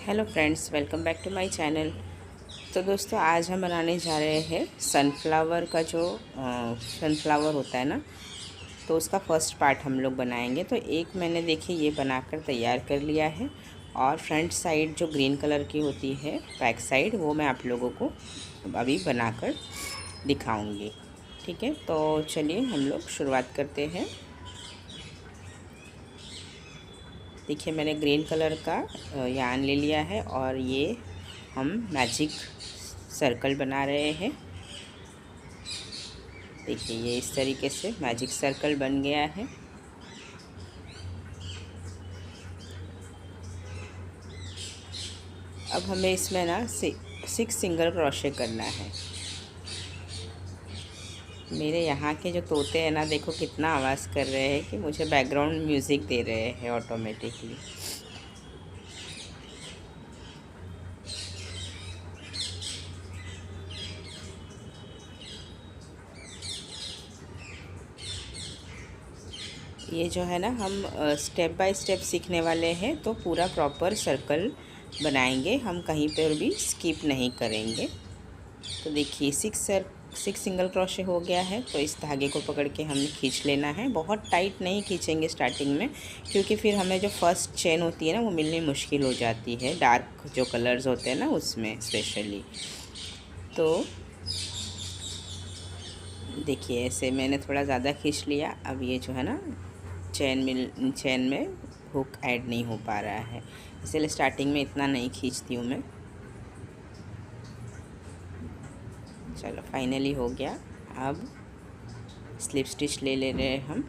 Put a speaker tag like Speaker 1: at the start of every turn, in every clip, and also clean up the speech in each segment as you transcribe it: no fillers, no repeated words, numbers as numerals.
Speaker 1: Hello friends, welcome back to my channel. तो दोस्तों, आज हम बनाने जा रहे हैं सनफ्लावर का जो सनफ्लावर होता है ना, तो उसका फर्स्ट पार्ट हम लोग बनाएंगे। तो एक मैंने देखिए ये बनाकर तैयार कर लिया है, और फ्रंट साइड जो ग्रीन कलर की होती है बैक साइड, वो मैं आप लोगों को अभी बनाकर दिखाऊंगी। ठीक है, तो चलिए हम लोग शुरुआत करते हैं। देखिए मैंने ग्रीन कलर का यार्न ले लिया है, और ये हम मैजिक सर्कल बना रहे हैं। देखिए ये इस तरीके से मैजिक सर्कल बन गया है। अब हमें इसमें ना 6 सिंगल क्रोशे करना है। मेरे यहाँ के जो तोते हैं ना, देखो कितना आवाज़ कर रहे हैं कि मुझे बैकग्राउंड म्यूज़िक दे रहे हैं ऑटोमेटिकली। ये जो है ना, हम स्टेप बाय स्टेप सीखने वाले हैं, तो पूरा प्रॉपर सर्कल बनाएंगे, हम कहीं पर भी स्किप नहीं करेंगे। तो देखिए 6 सिंगल क्रोशे हो गया है। तो इस धागे को पकड़ के हमें खींच लेना है। बहुत टाइट नहीं खींचेंगे स्टार्टिंग में, क्योंकि फिर हमें जो फर्स्ट चेन होती है ना, वो मिलनी मुश्किल हो जाती है, डार्क जो कलर्स होते हैं ना उसमें स्पेशली। तो देखिए ऐसे मैंने थोड़ा ज़्यादा खींच लिया। अब ये जो है ना, चेन में हुक ऐड नहीं हो पा रहा है, इसलिए स्टार्टिंग में इतना नहीं खींचती हूँ मैं। चलो फाइनली हो गया। अब स्लिप स्टिच ले रहे हैं हम,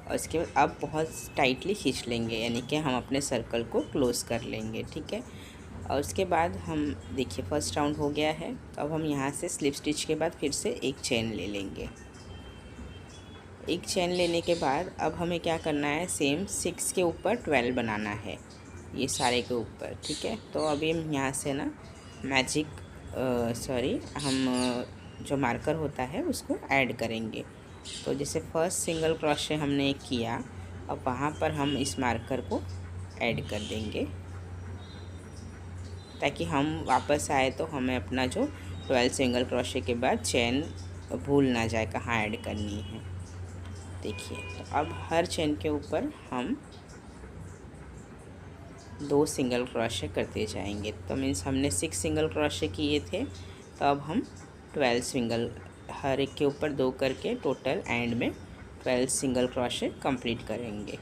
Speaker 1: और इसके बाद अब बहुत टाइटली खींच लेंगे, यानी कि हम अपने सर्कल को क्लोज़ कर लेंगे। ठीक है, और उसके बाद हम देखिए फर्स्ट राउंड हो गया है। तो अब हम यहाँ से स्लिप स्टिच के बाद फिर से एक चेन ले लेंगे। एक चेन लेने के बाद अब हमें क्या करना है, सेम 6 के ऊपर 12 बनाना है, ये सारे के ऊपर। ठीक है, तो अभी हम यहाँ से ना मैजिक हम जो मार्कर होता है उसको ऐड करेंगे। तो जैसे फर्स्ट सिंगल क्रोशे हमने किया, अब वहाँ पर हम इस मार्कर को ऐड कर देंगे, ताकि हम वापस आए तो हमें अपना जो 12 सिंगल क्रोशे के बाद चेन भूल ना जाए कहाँ ऐड करनी है। देखिए, तो अब हर चेन के ऊपर हम 2 सिंगल क्रोशे करते जाएंगे। तो मीन्स हमने 6 सिंगल क्रोशे किए थे, तो अब हम 12 सिंगल, हर एक के ऊपर 2 करके टोटल एंड में 12 सिंगल क्रोशे कंप्लीट करेंगे।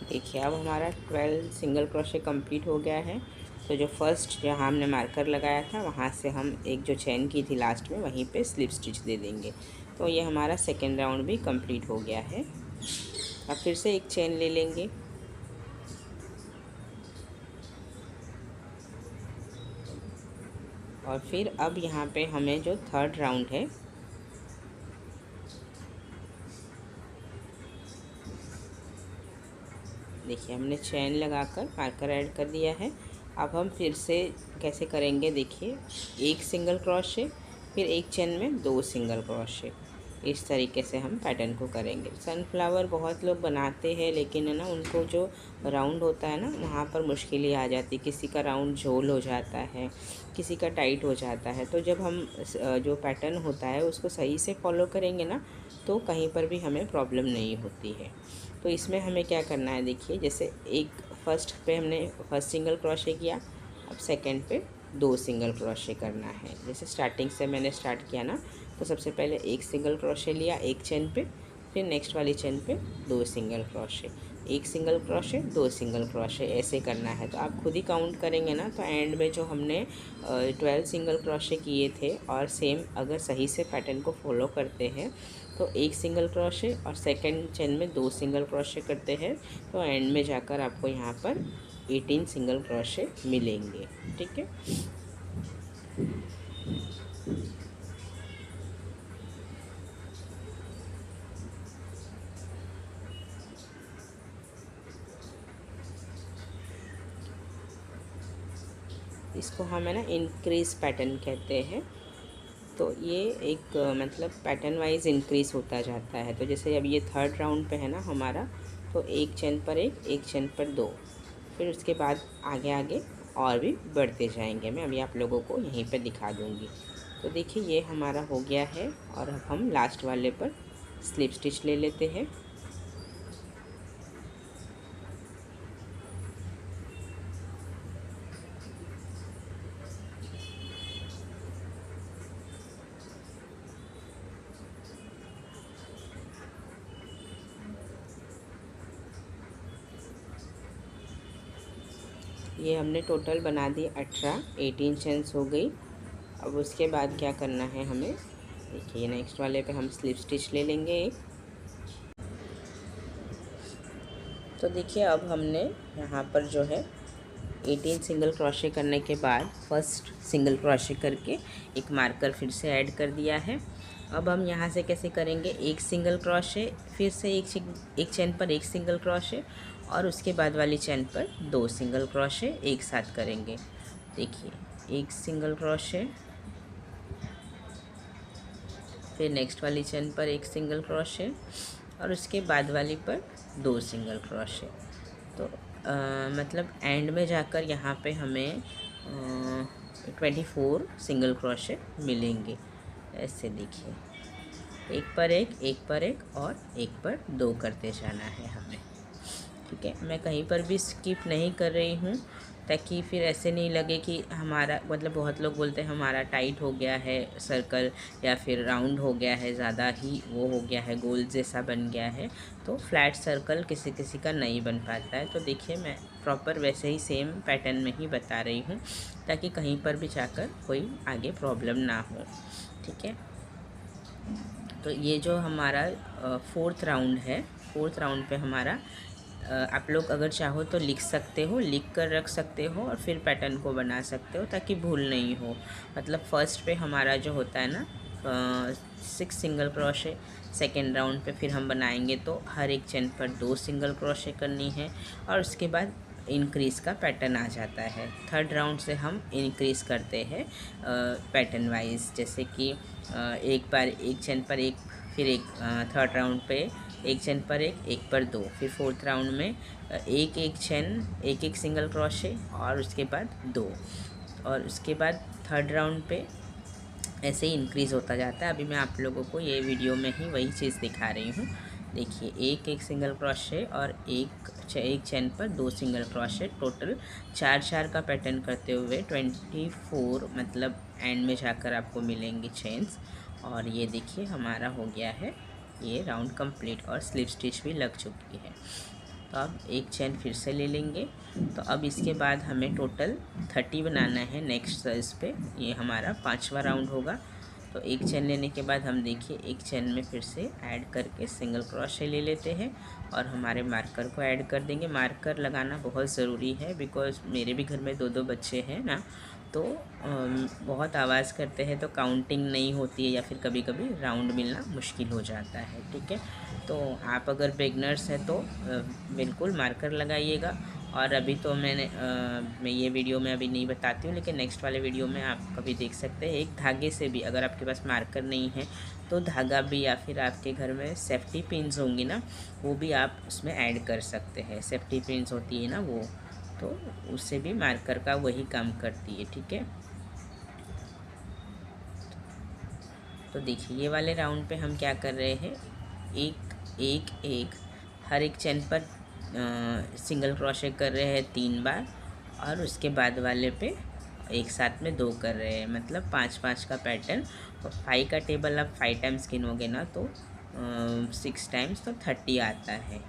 Speaker 1: देखिए अब हमारा 12 सिंगल क्रोशे कंप्लीट हो गया है। तो जो फर्स्ट जहाँ हमने मार्कर लगाया था, वहाँ से हम एक जो चेन की थी लास्ट में, वहीं पे स्लिप स्टिच दे देंगे। तो ये हमारा सेकेंड राउंड भी कंप्लीट हो गया है। अब फिर से एक चेन ले लेंगे, और फिर अब यहाँ पे हमें जो थर्ड राउंड है, देखिए हमने चेन लगाकर मार्कर ऐड कर दिया है। अब हम फिर से कैसे करेंगे, देखिए एक सिंगल क्रोशे, फिर एक चेन में 2 सिंगल क्रोशे, इस तरीके से हम पैटर्न को करेंगे। सनफ्लावर बहुत लोग बनाते हैं, लेकिन है ना, उनको जो राउंड होता है ना, वहाँ पर मुश्किलें आ जाती है। किसी का राउंड झोल हो जाता है, किसी का टाइट हो जाता है। तो जब हम जो पैटर्न होता है उसको सही से फॉलो करेंगे ना, तो कहीं पर भी हमें प्रॉब्लम नहीं होती है। तो इसमें हमें क्या करना है, देखिए जैसे एक फर्स्ट पे हमने फर्स्ट सिंगल क्रोशे किया, अब सेकंड पे 2 सिंगल क्रोशे करना है। जैसे स्टार्टिंग से मैंने स्टार्ट किया ना, तो सबसे पहले एक सिंगल क्रोशे लिया एक चेन पे, फिर नेक्स्ट वाली चेन पे 2 सिंगल क्रोशे। एक सिंगल क्रोशे, दो सिंगल क्रोशे, ऐसे करना है। तो आप खुद ही काउंट करेंगे ना, तो एंड में जो हमने 12 सिंगल क्रोशे किए थे, और सेम अगर सही से पैटर्न को फॉलो करते हैं तो एक सिंगल क्रोशे और सेकंड चेन में दो सिंगल क्रोशे करते हैं, तो एंड में जाकर आपको यहाँ पर 18 सिंगल क्रोशे मिलेंगे। ठीक है। इसको हम है ना इंक्रीज पैटर्न कहते हैं। तो ये एक मतलब पैटर्न वाइज इंक्रीज़ होता जाता है। तो जैसे अब ये थर्ड राउंड पे है ना हमारा, तो एक चेन पर एक चेन पर दो, फिर उसके बाद आगे आगे और भी बढ़ते जाएंगे। मैं अभी आप लोगों को यहीं पे दिखा दूँगी। तो देखिए ये हमारा हो गया है, और अब हम लास्ट वाले पर स्लिप स्टिच ले लेते हैं। ये हमने टोटल बना दी 18 चेन्स हो गई। अब उसके बाद क्या करना है हमें, देखिए नेक्स्ट वाले पे हम स्लिप स्टिच ले लेंगे एक। तो देखिए अब हमने यहाँ पर जो है 18 सिंगल क्रोशे करने के बाद फर्स्ट सिंगल क्रोशे करके एक मार्कर फिर से ऐड कर दिया है। अब हम यहाँ से कैसे करेंगे, एक सिंगल क्रोशे, फिर से एक चेन पर एक सिंगल क्रोशे, और उसके बाद वाली चेन पर दो सिंगल क्रोशे एक साथ करेंगे। देखिए एक सिंगल क्रोशे, फिर नेक्स्ट वाली चेन पर एक सिंगल क्रोशे, और उसके बाद वाली पर दो सिंगल क्रोशे। तो मतलब एंड में जाकर यहाँ पे हमें 24 सिंगल क्रोशे मिलेंगे। ऐसे देखिए, एक पर एक और एक पर दो करते जाना है हमें। ठीक है, मैं कहीं पर भी स्किप नहीं कर रही हूँ, ताकि फिर ऐसे नहीं लगे कि हमारा मतलब बहुत लोग बोलते हैं हमारा टाइट हो गया है सर्कल, या फिर राउंड हो गया है, ज़्यादा ही वो हो गया है, गोल जैसा बन गया है। तो फ्लैट सर्कल किसी किसी का नहीं बन पाता है। तो देखिए मैं प्रॉपर वैसे ही सेम पैटर्न में ही बता रही हूँ, ताकि कहीं पर भी जाकर कोई आगे प्रॉब्लम ना हो। ठीक है। तो ये जो हमारा फोर्थ राउंड है, फोर्थ राउंड पे हमारा आप लोग अगर चाहो तो लिख सकते हो, लिख कर रख सकते हो, और फिर पैटर्न को बना सकते हो ताकि भूल नहीं हो। मतलब फर्स्ट पे हमारा जो होता है ना 6 सिंगल क्रोशे, सेकेंड राउंड पे फिर हम बनाएंगे तो हर एक चेन पर 2 सिंगल क्रोशे करनी है, और उसके बाद इंक्रीज़ का पैटर्न आ जाता है। थर्ड राउंड से हम इंक्रीज़ करते हैं पैटर्न वाइज, जैसे कि एक बार एक चेन पर एक, फिर एक थर्ड राउंड पे एक चेन पर एक पर दो, फिर फोर्थ राउंड में एक चेन एक सिंगल क्रोशे, और उसके बाद दो, और उसके बाद थर्ड राउंड पे ऐसे ही इंक्रीज़ होता जाता है। अभी मैं आप लोगों को ये वीडियो में ही वही चीज़ दिखा रही हूँ। देखिए एक सिंगल क्रोशे और एक चेन पर दो सिंगल क्रोशे, टोटल 4 का पैटर्न करते हुए 24 मतलब एंड में जाकर आपको मिलेंगे चेन्स। और ये देखिए हमारा हो गया है ये राउंड कंप्लीट, और स्लिप स्टिच भी लग चुकी है। तो अब एक चेन फिर से ले लेंगे। तो अब इसके बाद हमें टोटल 30 बनाना है नेक्स्ट इस पे, ये हमारा 5वां राउंड होगा। तो एक चेन लेने के बाद हम देखिए एक चेन में फिर से ऐड करके सिंगल क्रोशे ले लेते हैं, और हमारे मार्कर को ऐड कर देंगे। मार्कर लगाना बहुत ज़रूरी है, बिकॉज़ मेरे भी घर में 2 बच्चे हैं ना, तो बहुत आवाज़ करते हैं, तो काउंटिंग नहीं होती है, या फिर कभी कभी राउंड मिलना मुश्किल हो जाता है। ठीक है, तो आप अगर बिगनर्स हैं तो बिल्कुल मार्कर लगाइएगा। और अभी तो मैं ये वीडियो में अभी नहीं बताती हूँ, लेकिन नेक्स्ट वाले वीडियो में आप कभी देख सकते हैं। एक धागे से भी, अगर आपके पास मार्कर नहीं है तो धागा भी, या फिर आपके घर में सेफ्टी पिन्स होंगी ना, वो भी आप उसमें ऐड कर सकते हैं। सेफ्टी पिन्स होती है ना वो, तो उससे भी मार्कर का वही काम करती है। ठीक है, तो देखिए ये वाले राउंड पे हम क्या कर रहे हैं, एक हर एक चेन पर सिंगल क्रोशे कर रहे हैं 3 बार, और उसके बाद वाले पे एक साथ में 2 कर रहे हैं, मतलब 5 का पैटर्न। और 5 का टेबल आप 5 टाइम्स गिनोगे ना तो 6 टाइम्स तो 30 आता है।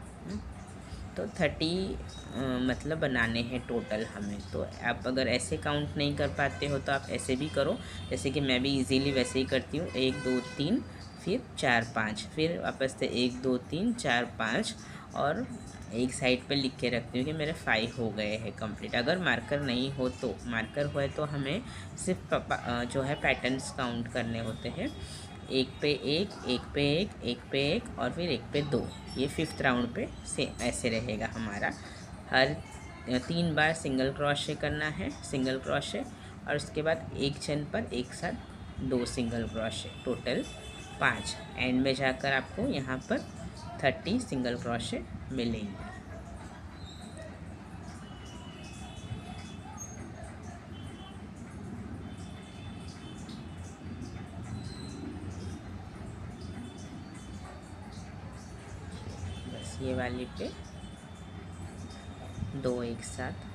Speaker 1: तो 30 मतलब बनाने हैं टोटल हमें। तो आप अगर ऐसे काउंट नहीं कर पाते हो तो आप ऐसे भी करो, जैसे कि मैं भी इजीली वैसे ही करती हूँ। 1 2 3 फिर 4 5, फिर वापस से 1 2 3 4 5, और एक साइड पे लिख के रखती हूँ कि मेरे 5 हो गए हैं कंप्लीट। अगर मार्कर नहीं हो तो, मार्कर हुए तो हमें सिर्फ जो है पैटर्न्स काउंट करने होते हैं। एक पे एक, एक पे एक, एक पे एक, और फिर एक पे 2। ये 5th राउंड पे सेम ऐसे रहेगा हमारा। हर 3 बार सिंगल क्रोशे करना है, सिंगल क्रोशे, और उसके बाद एक चेन पर एक साथ 2 सिंगल क्रोशे, टोटल 5। एंड में जाकर आपको यहाँ पर 30 सिंगल क्रोशे मिलेंगे। बस ये वाली पे 2 एक साथ,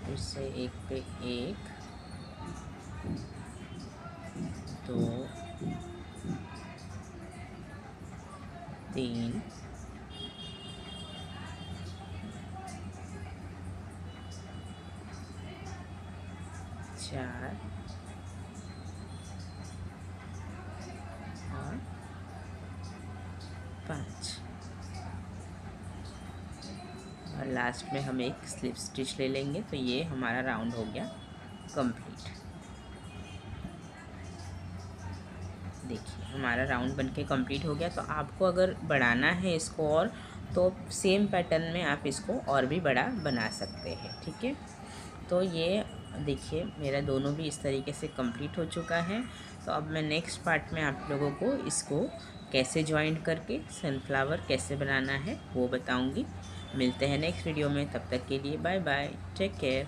Speaker 1: फिर से एक पे एक, 2 3 4 और 5, और लास्ट में हम एक स्लिप स्टिच ले लेंगे। तो ये हमारा राउंड हो गया कंप्लीट। देखिए हमारा राउंड बनके कंप्लीट हो गया। तो आपको अगर बढ़ाना है इसको और, तो सेम पैटर्न में आप इसको और भी बड़ा बना सकते हैं, ठीक है। तो ये देखिए मेरा दोनों भी इस तरीके से कंप्लीट हो चुका है। तो अब मैं नेक्स्ट पार्ट में आप लोगों को इसको कैसे जॉइंट करके सनफ्लावर कैसे बनाना है वो बताऊंगी। मिलते हैं नेक्स्ट वीडियो में, तब तक के लिए बाय बाय, टेक केयर।